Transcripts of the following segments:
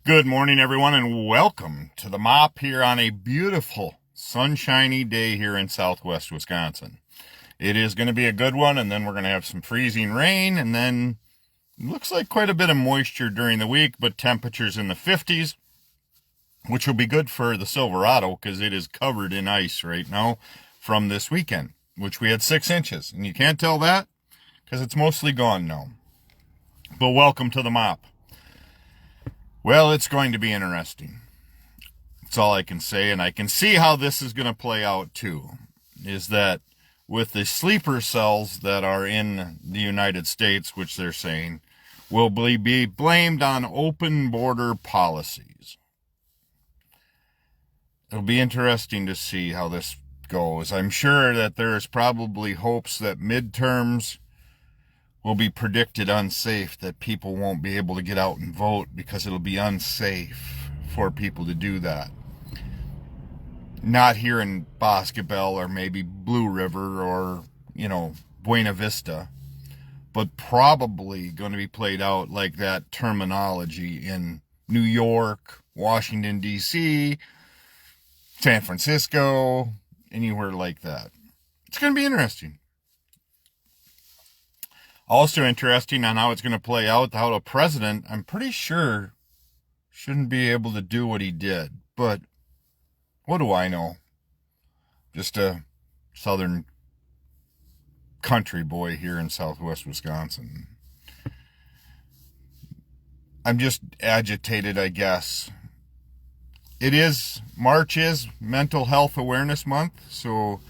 Good morning, everyone, and welcome to the mop here on a beautiful, sunshiny day here in southwest Wisconsin. It is going to be a good one, and then we're going to have some freezing rain, and then it looks like quite a bit of moisture during the week, but temperatures in the 50s, which will be good for the Silverado because it is covered in ice right now from this weekend, which we had 6 inches. And you can't tell that because it's mostly gone now. But welcome to the mop. Well, it's going to be interesting. That's all I can say, and I can see how this is going to play out too, is that with the sleeper cells that are in the United States, which they're saying, will be blamed on open border policies. It'll be interesting to see how this goes. I'm sure that there's probably hopes that midterms will be predicted unsafe, that people won't be able to get out and vote because it'll be unsafe for people to do that. Not here in Boscobel or maybe Blue River or, Buena Vista, but probably going to be played out like that terminology in New York, Washington, D.C., San Francisco, anywhere like that. It's going to be interesting. Also interesting on how it's going to play out, how the president, I'm pretty sure, shouldn't be able to do what he did. But what do I know? Just a southern country boy here in southwest Wisconsin. I'm just agitated, I guess. March is Mental Health Awareness Month, so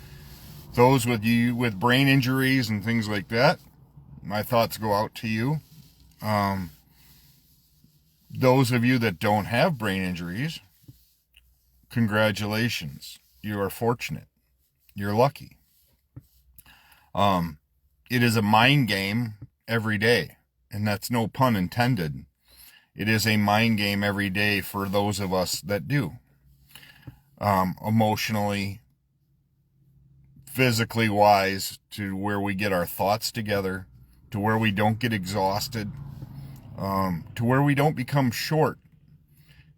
those with brain injuries and things like that, my thoughts go out to you. Those of you that don't have brain injuries, congratulations. You are fortunate. You're lucky. It is a mind game every day, and that's no pun intended. It is a mind game every day for those of us that do. Emotionally, physically wise, to where we get our thoughts together, to where we don't get exhausted, to where we don't become short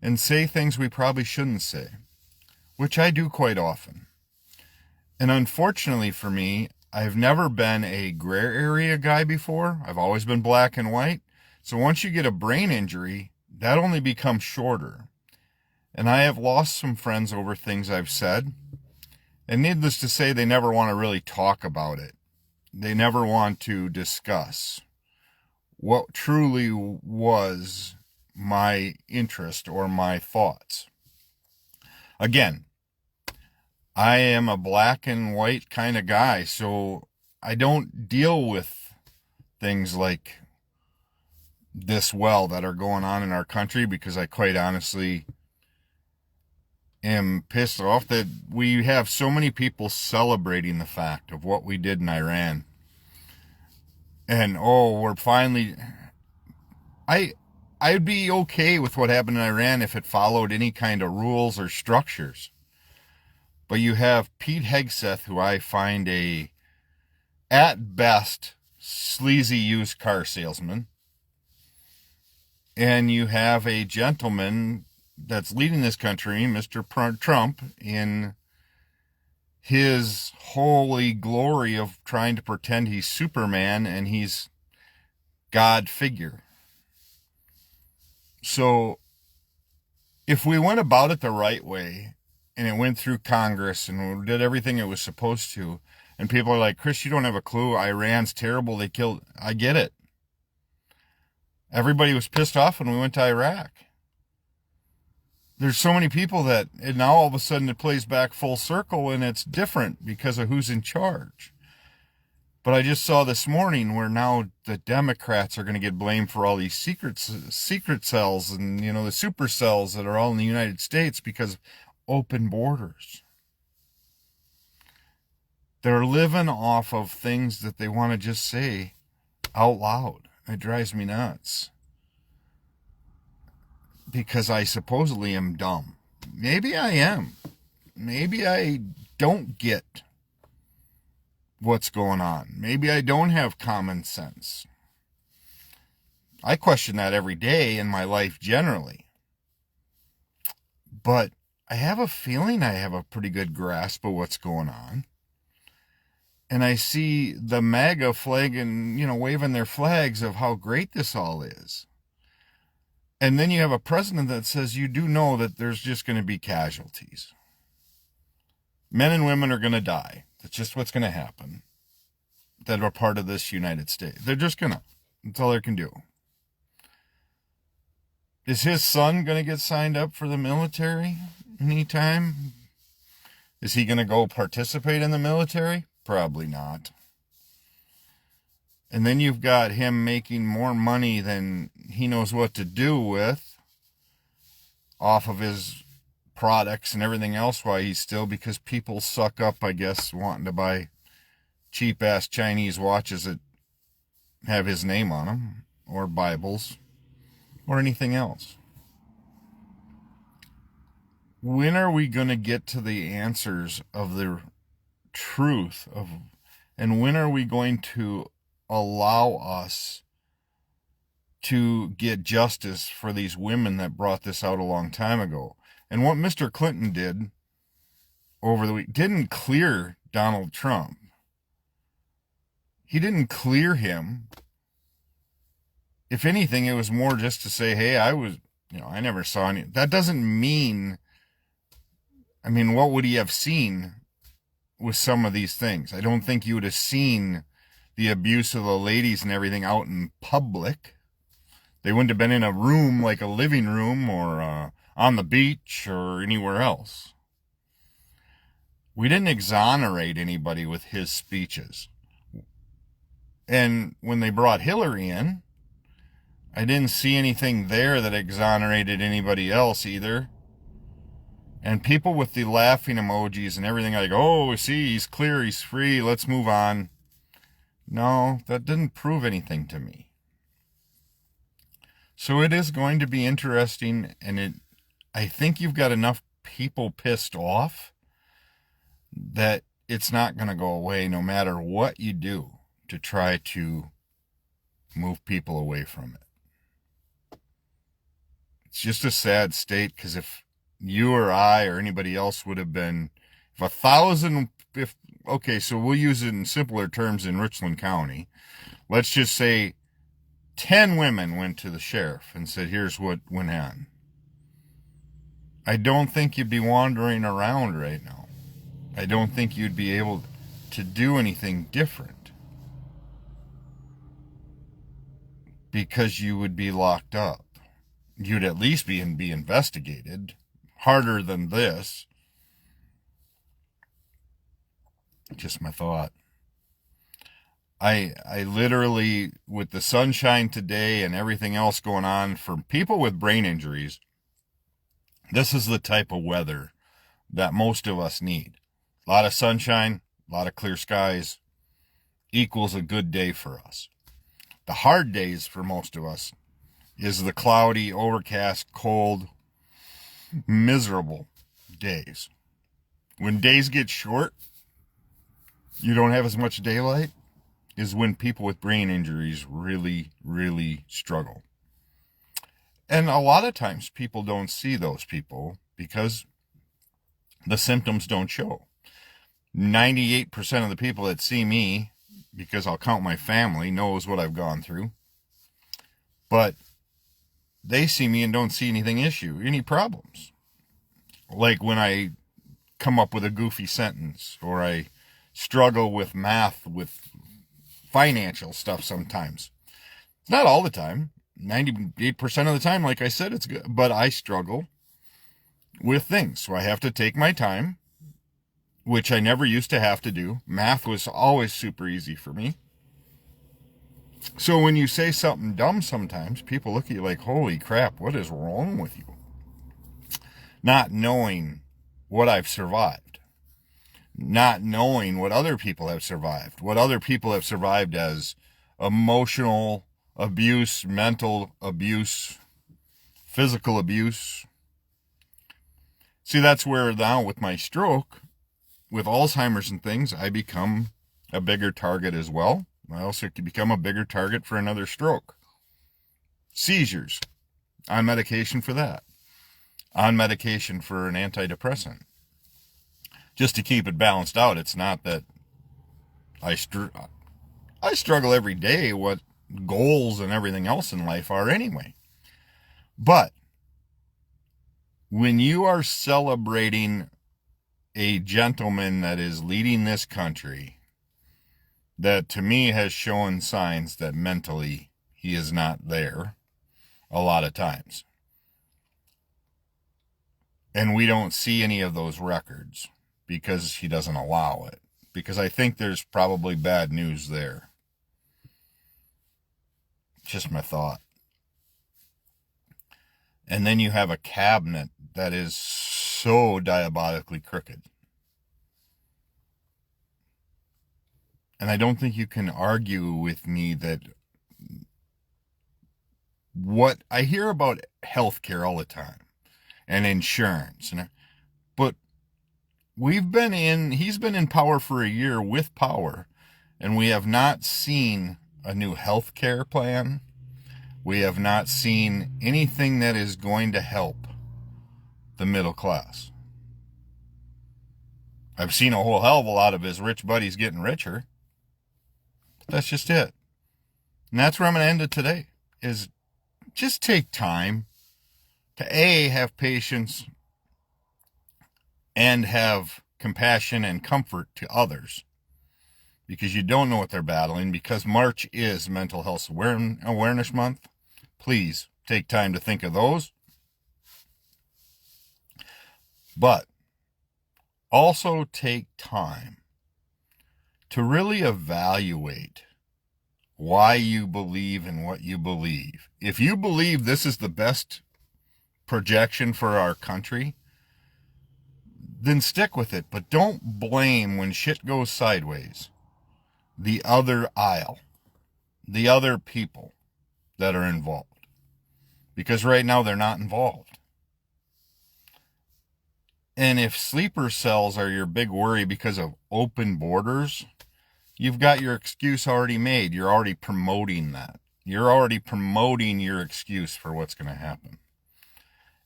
and say things we probably shouldn't say, which I do quite often. And unfortunately for me, I've never been a gray area guy before. I've always been black and white. So once you get a brain injury, that only becomes shorter. And I have lost some friends over things I've said. And needless to say, they never want to really talk about it. They never want to discuss what truly was my interest or my thoughts. Again, I am a black and white kind of guy, so I don't deal with things like this that are going on in our country, because I quite honestly am pissed off that we have so many people celebrating the fact of what we did in Iran. And we're finally, I'd be okay with what happened in Iran if it followed any kind of rules or structures. But you have Pete Hegseth, who I find at best, sleazy used car salesman. And you have a gentleman that's leading this country, Mr. Trump, in his holy glory of trying to pretend he's Superman and he's God figure. So if we went about it the right way and it went through Congress and did everything it was supposed to, and people are like, Chris, you don't have a clue. Iran's terrible. They killed. I get it. Everybody was pissed off when we went to Iraq. There's so many people that, and now all of a sudden it plays back full circle and it's different because of who's in charge. But I just saw this morning where now the Democrats are going to get blamed for all these secret cells and, the super cells that are all in the United States because of open borders. They're living off of things that they want to just say out loud. It drives me nuts. Because I supposedly am dumb. Maybe I am. Maybe I don't get what's going on. Maybe I don't have common sense. I question that every day in my life generally. But I have a feeling I have a pretty good grasp of what's going on. And I see the MAGA flag and, waving their flags of how great this all is. And then you have a president that says you do know that there's just going to be casualties. Men and women are going to die. That's just what's going to happen. That are part of this United States. They're just going to. That's all they can do. Is his son going to get signed up for the military anytime? Is he going to go participate in the military? Probably not. And then you've got him making more money than he knows what to do with off of his products and everything else, why he's still, because people suck up, I guess, wanting to buy cheap-ass Chinese watches that have his name on them, or Bibles, or anything else. When are we going to get to the answers of the truth of, and when are we going to allow us to get justice for these women that brought this out a long time ago? And what Mr. Clinton did over the week didn't clear Donald Trump. He didn't clear him. If anything, it was more just to say, hey, I never saw any. That doesn't mean, what would he have seen with some of these things? I don't think you would have seen the abuse of the ladies and everything out in public. They wouldn't have been in a room like a living room or on the beach or anywhere else. We didn't exonerate anybody with his speeches. And when they brought Hillary in, I didn't see anything there that exonerated anybody else either. And people with the laughing emojis and everything, like, oh, see, he's clear, he's free, let's move on. No, that didn't prove anything to me. So it is going to be interesting, and I think you've got enough people pissed off that it's not going to go away no matter what you do to try to move people away from it. It's just a sad state, because if you or I or anybody else would have been, okay, so we'll use it in simpler terms in Richland County. Let's just say 10 women went to the sheriff and said, here's what went on. I don't think you'd be wandering around right now. I don't think you'd be able to do anything different, because you would be locked up. You'd at least be investigated. Harder than this. Just my thought. I literally, with the sunshine today and everything else going on, for people with brain injuries, this is the type of weather that most of us need. A lot of sunshine, a lot of clear skies equals a good day for us. The hard days for most of us is the cloudy, overcast, cold, miserable days. When days get short, you don't have as much daylight, is when people with brain injuries really, really struggle. And a lot of times people don't see those people because the symptoms don't show. 98% of the people that see me, because I'll count my family, knows what I've gone through. But they see me and don't see any problems. Like when I come up with a goofy sentence, or I struggle with math, with financial stuff sometimes. Not all the time. 98% of the time, like I said, it's good. But I struggle with things. So I have to take my time, which I never used to have to do. Math was always super easy for me. So when you say something dumb sometimes, people look at you like, holy crap, what is wrong with you? Not knowing what I've survived. Not knowing what other people have survived. What other people have survived as emotional abuse, mental abuse, physical abuse. See, that's where now with my stroke, with Alzheimer's and things, I become a bigger target as well. I also could become a bigger target for another stroke. Seizures. On medication for that. on medication for an antidepressant. Just to keep it balanced out, it's not that I struggle every day what goals and everything else in life are anyway. But when you are celebrating a gentleman that is leading this country, that to me has shown signs that mentally he is not there a lot of times. And we don't see any of those records because he doesn't allow it. Because I think there's probably bad news there. Just my thought. And then you have a cabinet that is so diabolically crooked. And I don't think you can argue with me that what I hear about healthcare all the time and insurance, but he's been in power for a year with power, and we have not seen a new healthcare plan. We have not seen anything that is going to help the middle class. I've seen a whole hell of a lot of his rich buddies getting richer. That's just it. And that's where I'm going to end it today, is just take time to have patience and have compassion and comfort to others, because you don't know what they're battling. Because March is Mental Health Awareness Month. Please take time to think of those. But also take time to really evaluate why you believe in what you believe. If you believe this is the best projection for our country, then stick with it. But don't blame, when shit goes sideways, the other aisle, the other people that are involved. Because right now they're not involved. And if sleeper cells are your big worry because of open borders, you've got your excuse already made. You're already promoting that. You're already promoting your excuse for what's going to happen.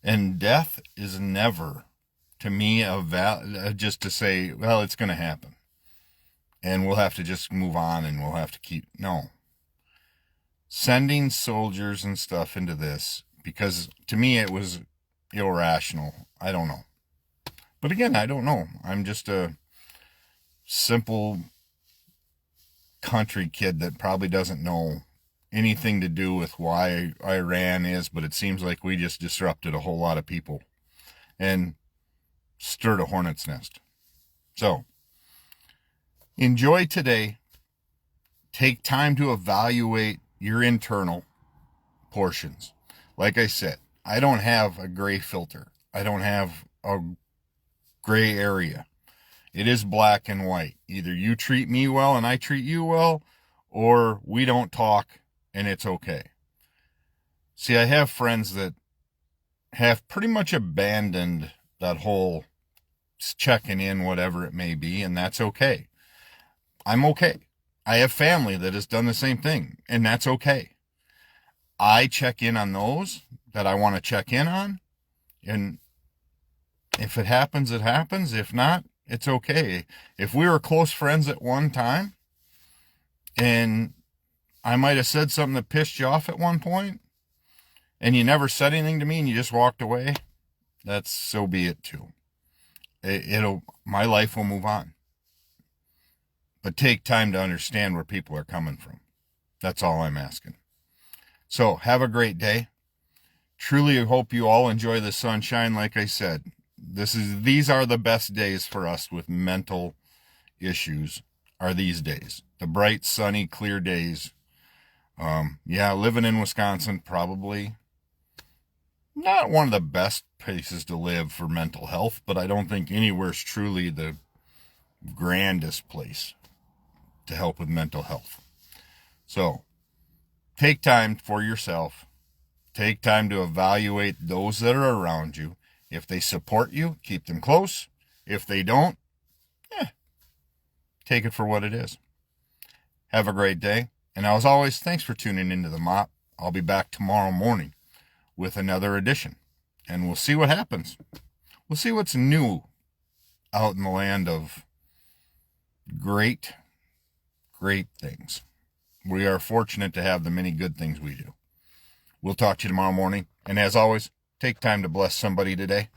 And death is never, to me, just to say, well, it's going to happen. And we'll have to just move on and we'll have to keep... No. Sending soldiers and stuff into this, because to me it was irrational. I don't know. But again, I don't know. I'm just a simple country kid that probably doesn't know anything to do with why Iran is, but it seems like we just disrupted a whole lot of people and stirred a hornet's nest. So, enjoy today. Take time to evaluate your internal portions. Like I said, I don't have a gray filter. I don't have a gray area. It is black and white. Either you treat me well and I treat you well, or we don't talk and it's okay. See, I have friends that have pretty much abandoned that whole checking in, whatever it may be, and that's okay. I'm okay. I have family that has done the same thing, and that's okay. I check in on those that I want to check in on, and if it happens, it happens. If not, it's okay. If we were close friends at one time, and I might have said something that pissed you off at one point, and you never said anything to me and you just walked away, that's so be it too. My life will move on. But take time to understand where people are coming from. That's all I'm asking. So have a great day. Truly hope you all enjoy the sunshine. Like I said, these are the best days for us with mental issues, are these days. The bright, sunny, clear days. Living in Wisconsin, probably not one of the best places to live for mental health, but I don't think anywhere's truly the grandest place to help with mental health. So take time for yourself. Take time to evaluate those that are around you. If they support you, keep them close. If they don't, take it for what it is. Have a great day. And as always, thanks for tuning into The Mop. I'll be back tomorrow morning with another edition. and we'll see what happens. We'll see what's new out in the land of great, great things. We are fortunate to have the many good things we do. We'll talk to you tomorrow morning. And as always, take time to bless somebody today.